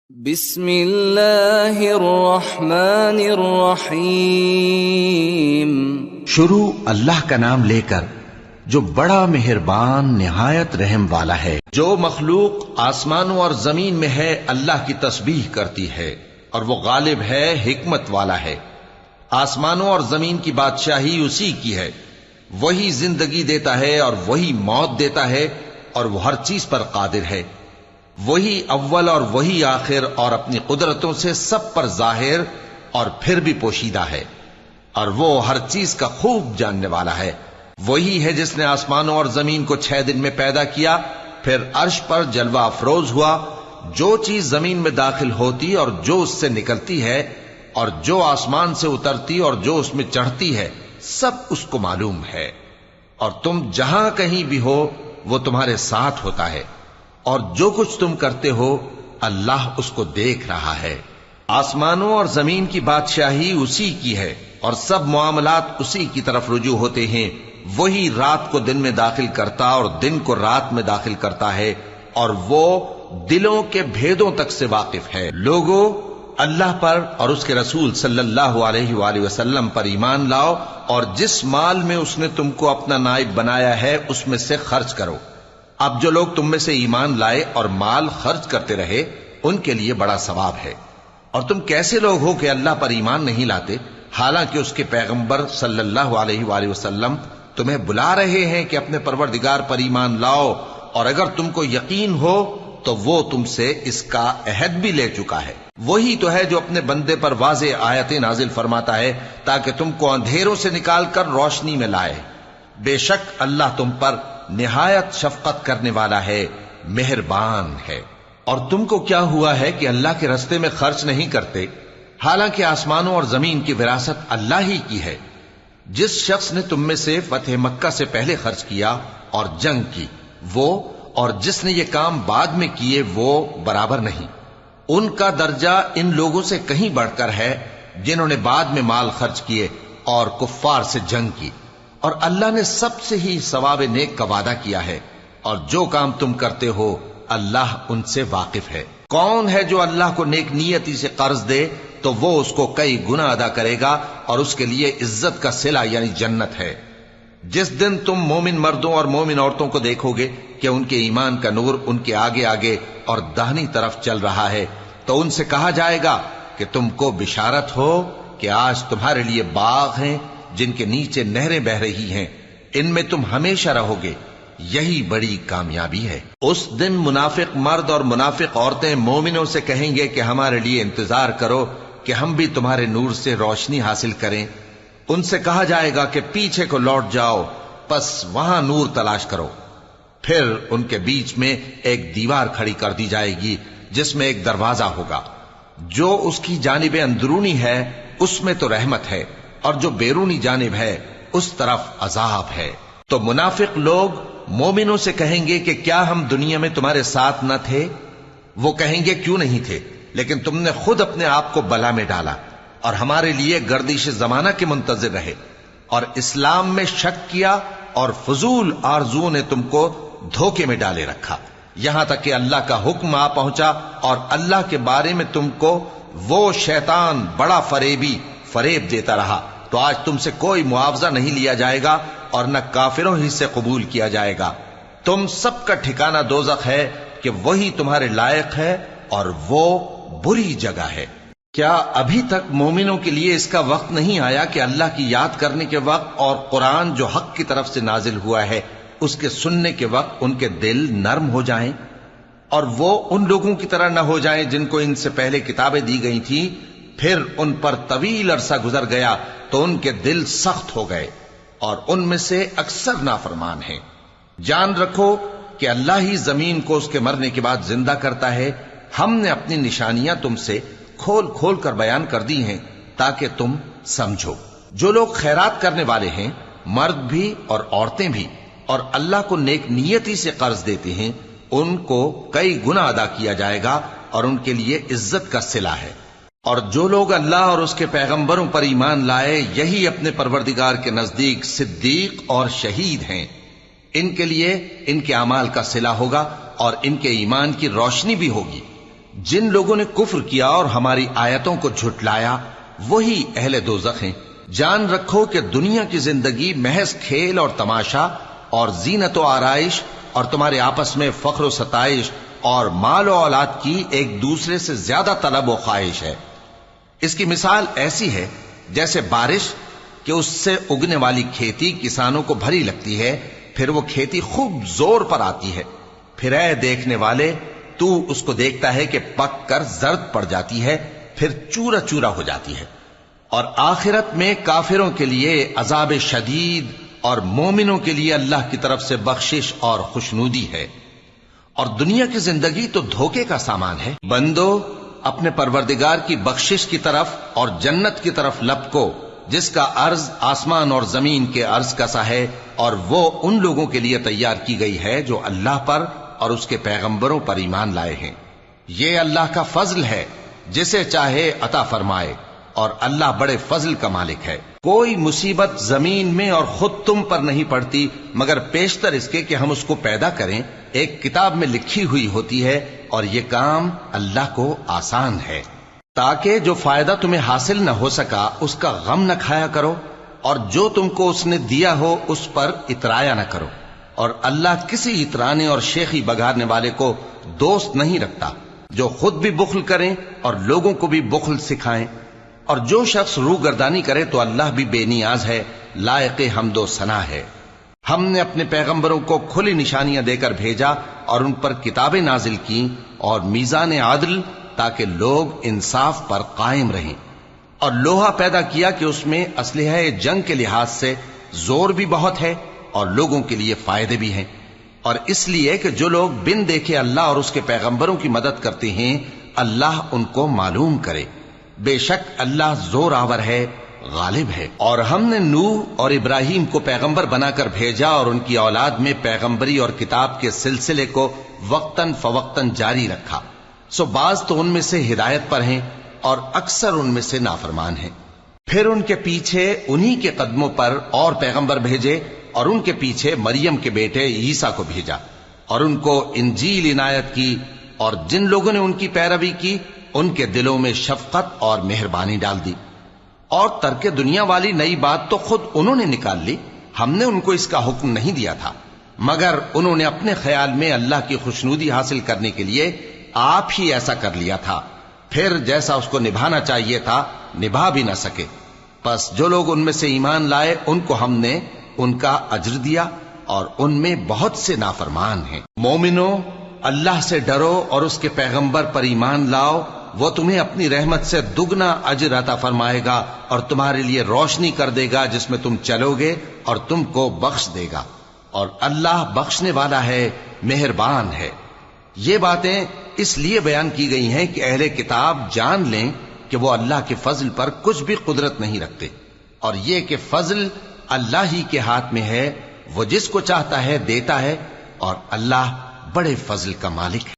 بسم اللہ الرحمن الرحیم۔ شروع اللہ کا نام لے کر جو بڑا مہربان نہایت رحم والا ہے۔ جو مخلوق آسمانوں اور زمین میں ہے اللہ کی تسبیح کرتی ہے اور وہ غالب ہے، حکمت والا ہے۔ آسمانوں اور زمین کی بادشاہی اسی کی ہے، وہی زندگی دیتا ہے اور وہی موت دیتا ہے اور وہ ہر چیز پر قادر ہے۔ وہی اول اور وہی آخر اور اپنی قدرتوں سے سب پر ظاہر اور پھر بھی پوشیدہ ہے، اور وہ ہر چیز کا خوب جاننے والا ہے۔ وہی ہے جس نے آسمانوں اور زمین کو 6 دن میں پیدا کیا، پھر عرش پر جلوہ افروز ہوا۔ جو چیز زمین میں داخل ہوتی اور جو اس سے نکلتی ہے، اور جو آسمان سے اترتی اور جو اس میں چڑھتی ہے، سب اس کو معلوم ہے۔ اور تم جہاں کہیں بھی ہو وہ تمہارے ساتھ ہوتا ہے، اور جو کچھ تم کرتے ہو اللہ اس کو دیکھ رہا ہے۔ آسمانوں اور زمین کی بادشاہی اسی کی ہے اور سب معاملات اسی کی طرف رجوع ہوتے ہیں۔ وہی رات کو دن میں داخل کرتا اور دن کو رات میں داخل کرتا ہے، اور وہ دلوں کے بھیدوں تک سے واقف ہے۔ لوگو، اللہ پر اور اس کے رسول صلی اللہ علیہ وآلہ وسلم پر ایمان لاؤ، اور جس مال میں اس نے تم کو اپنا نائب بنایا ہے اس میں سے خرچ کرو۔ اب جو لوگ تم میں سے ایمان لائے اور مال خرچ کرتے رہے ان کے لیے بڑا ثواب ہے۔ اور تم کیسے لوگ ہو کہ اللہ پر ایمان نہیں لاتے، حالانکہ اس کے پیغمبر صلی اللہ علیہ وآلہ وسلم تمہیں بلا رہے ہیں کہ اپنے پروردگار پر ایمان لاؤ، اور اگر تم کو یقین ہو تو وہ تم سے اس کا عہد بھی لے چکا ہے۔ وہی تو ہے جو اپنے بندے پر واضح آیتیں نازل فرماتا ہے تاکہ تم کو اندھیروں سے نکال کر روشنی میں لائے۔ بے شک اللہ تم پر نہایت شفقت کرنے والا ہے، مہربان ہے۔ اور تم کو کیا ہوا ہے کہ اللہ کے رستے میں خرچ نہیں کرتے، حالانکہ آسمانوں اور زمین کی وراثت اللہ ہی کی ہے۔ جس شخص نے تم میں سے فتح مکہ سے پہلے خرچ کیا اور جنگ کی، وہ اور جس نے یہ کام بعد میں کیے وہ برابر نہیں۔ ان کا درجہ ان لوگوں سے کہیں بڑھ کر ہے جنہوں نے بعد میں مال خرچ کیے اور کفار سے جنگ کی، اور اللہ نے سب سے ہی ثواب نیک کا وعدہ کیا ہے، اور جو کام تم کرتے ہو اللہ ان سے واقف ہے۔ کون ہے جو اللہ کو نیک نیتی سے قرض دے تو وہ اس کو کئی گنا ادا کرے گا، اور اس کے لیے عزت کا صلہ یعنی جنت ہے۔ جس دن تم مومن مردوں اور مومن عورتوں کو دیکھو گے کہ ان کے ایمان کا نور ان کے آگے آگے اور داہنی طرف چل رہا ہے، تو ان سے کہا جائے گا کہ تم کو بشارت ہو کہ آج تمہارے لیے باغ ہیں جن کے نیچے نہریں بہ رہی ہیں، ان میں تم ہمیشہ رہو گے، یہی بڑی کامیابی ہے۔ اس دن منافق مرد اور منافق عورتیں مومنوں سے کہیں گے کہ ہمارے لیے انتظار کرو کہ ہم بھی تمہارے نور سے روشنی حاصل کریں۔ ان سے کہا جائے گا کہ پیچھے کو لوٹ جاؤ، پس وہاں نور تلاش کرو۔ پھر ان کے بیچ میں ایک دیوار کھڑی کر دی جائے گی جس میں ایک دروازہ ہوگا، جو اس کی جانب اندرونی ہے اس میں تو رحمت ہے، اور جو بیرونی جانب ہے اس طرف عذاب ہے۔ تو منافق لوگ مومنوں سے کہیں گے کہ کیا ہم دنیا میں تمہارے ساتھ نہ تھے؟ وہ کہیں گے کیوں نہیں تھے، لیکن تم نے خود اپنے آپ کو بلا میں ڈالا اور ہمارے لیے گردش زمانہ کے منتظر رہے، اور اسلام میں شک کیا، اور فضول آرزوؤں نے تم کو دھوکے میں ڈالے رکھا، یہاں تک کہ اللہ کا حکم آ پہنچا، اور اللہ کے بارے میں تم کو وہ شیطان بڑا فریب دیتا رہا۔ تو آج تم سے کوئی معاوضہ نہیں لیا جائے گا اور نہ کافروں ہی سے قبول کیا جائے گا۔ تم سب کا ٹھکانہ دوزخ ہے کہ وہی تمہارے لائق ہے، اور وہ بری جگہ ہے۔ کیا ابھی تک مومنوں کے لیے اس کا وقت نہیں آیا کہ اللہ کی یاد کرنے کے وقت اور قرآن جو حق کی طرف سے نازل ہوا ہے اس کے سننے کے وقت ان کے دل نرم ہو جائیں، اور وہ ان لوگوں کی طرح نہ ہو جائیں جن کو ان سے پہلے کتابیں دی گئی تھیں، پھر ان پر طویل عرصہ گزر گیا تو ان کے دل سخت ہو گئے، اور ان میں سے اکثر نافرمان ہیں۔ جان رکھو کہ اللہ ہی زمین کو اس کے مرنے کے بعد زندہ کرتا ہے۔ ہم نے اپنی نشانیاں تم سے کھول کھول کر بیان کر دی ہیں تاکہ تم سمجھو۔ جو لوگ خیرات کرنے والے ہیں، مرد بھی اور عورتیں بھی، اور اللہ کو نیک نیتی سے قرض دیتے ہیں، ان کو کئی گنا ادا کیا جائے گا اور ان کے لیے عزت کا صلہ ہے۔ اور جو لوگ اللہ اور اس کے پیغمبروں پر ایمان لائے، یہی اپنے پروردگار کے نزدیک صدیق اور شہید ہیں۔ ان کے لیے ان کے اعمال کا صلہ ہوگا اور ان کے ایمان کی روشنی بھی ہوگی۔ جن لوگوں نے کفر کیا اور ہماری آیتوں کو جھٹلایا وہی اہل دوزخ ہیں۔ جان رکھو کہ دنیا کی زندگی محض کھیل اور تماشا اور زینت و آرائش اور تمہارے آپس میں فخر و ستائش اور مال و اولاد کی ایک دوسرے سے زیادہ طلب و خواہش ہے۔ اس کی مثال ایسی ہے جیسے بارش کہ اس سے اگنے والی کھیتی کسانوں کو بھری لگتی ہے، پھر وہ کھیتی خوب زور پر آتی ہے، پھر اے دیکھنے والے تو اس کو دیکھتا ہے کہ پک کر زرد پڑ جاتی ہے، پھر چورا چورا ہو جاتی ہے۔ اور آخرت میں کافروں کے لیے عذاب شدید اور مومنوں کے لیے اللہ کی طرف سے بخشش اور خوشنودی ہے۔ اور دنیا کی زندگی تو دھوکے کا سامان ہے۔ بندو اپنے پروردگار کی بخشش کی طرف اور جنت کی طرف لپکو جس کا عرض آسمان اور زمین کے عرض کا سا ہے، اور وہ ان لوگوں کے لیے تیار کی گئی ہے جو اللہ پر اور اس کے پیغمبروں پر ایمان لائے ہیں۔ یہ اللہ کا فضل ہے، جسے چاہے عطا فرمائے، اور اللہ بڑے فضل کا مالک ہے۔ کوئی مصیبت زمین میں اور خود تم پر نہیں پڑتی مگر پیشتر اس کے کہ ہم اس کو پیدا کریں، ایک کتاب میں لکھی ہوئی ہوتی ہے، اور یہ کام اللہ کو آسان ہے۔ تاکہ جو فائدہ تمہیں حاصل نہ ہو سکا اس کا غم نہ کھایا کرو، اور جو تم کو اس نے دیا ہو اس پر اترایا نہ کرو۔ اور اللہ کسی اترانے اور شیخی بگارنے والے کو دوست نہیں رکھتا، جو خود بھی بخل کریں اور لوگوں کو بھی بخل سکھائیں۔ اور جو شخص روگردانی کرے تو اللہ بھی بے نیاز ہے، لائق حمد و ثنا ہے۔ ہم نے اپنے پیغمبروں کو کھلی نشانیاں دے کر بھیجا اور ان پر کتابیں نازل کی اور میزان عدل، تاکہ لوگ انصاف پر قائم رہیں۔ اور لوہا پیدا کیا کہ اس میں اسلحہ جنگ کے لحاظ سے زور بھی بہت ہے اور لوگوں کے لیے فائدے بھی ہیں، اور اس لیے کہ جو لوگ بن دیکھے اللہ اور اس کے پیغمبروں کی مدد کرتے ہیں اللہ ان کو معلوم کرے۔ بے شک اللہ زور آور ہے، غالب ہے۔ اور ہم نے نوح اور ابراہیم کو پیغمبر بنا کر بھیجا اور ان کی اولاد میں پیغمبری اور کتاب کے سلسلے کو وقتاً فوقتاً جاری رکھا، سو بعض تو ان میں سے ہدایت پر ہیں اور اکثر ان میں سے نافرمان ہیں۔ پھر ان کے پیچھے انہی کے قدموں پر اور پیغمبر بھیجے، اور ان کے پیچھے مریم کے بیٹے عیسیٰ کو بھیجا، اور ان کو انجیل عنایت کی، اور جن لوگوں نے ان کی پیروی کی ان کے دلوں میں شفقت اور مہربانی ڈال دی۔ اور ترک دنیا والی نئی بات تو خود انہوں نے نکال لی، ہم نے ان کو اس کا حکم نہیں دیا تھا، مگر انہوں نے اپنے خیال میں اللہ کی خوشنودی حاصل کرنے کے لیے آپ ہی ایسا کر لیا تھا، پھر جیسا اس کو نبھانا چاہیے تھا نبھا بھی نہ سکے۔ پس جو لوگ ان میں سے ایمان لائے ان کو ہم نے ان کا اجر دیا، اور ان میں بہت سے نافرمان ہیں۔ مومنو اللہ سے ڈرو اور اس کے پیغمبر پر ایمان لاؤ، وہ تمہیں اپنی رحمت سے دگنا اجر عطا فرمائے گا اور تمہارے لیے روشنی کر دے گا جس میں تم چلو گے اور تم کو بخش دے گا، اور اللہ بخشنے والا ہے، مہربان ہے۔ یہ باتیں اس لیے بیان کی گئی ہیں کہ اہل کتاب جان لیں کہ وہ اللہ کے فضل پر کچھ بھی قدرت نہیں رکھتے، اور یہ کہ فضل اللہ ہی کے ہاتھ میں ہے، وہ جس کو چاہتا ہے دیتا ہے، اور اللہ بڑے فضل کا مالک ہے۔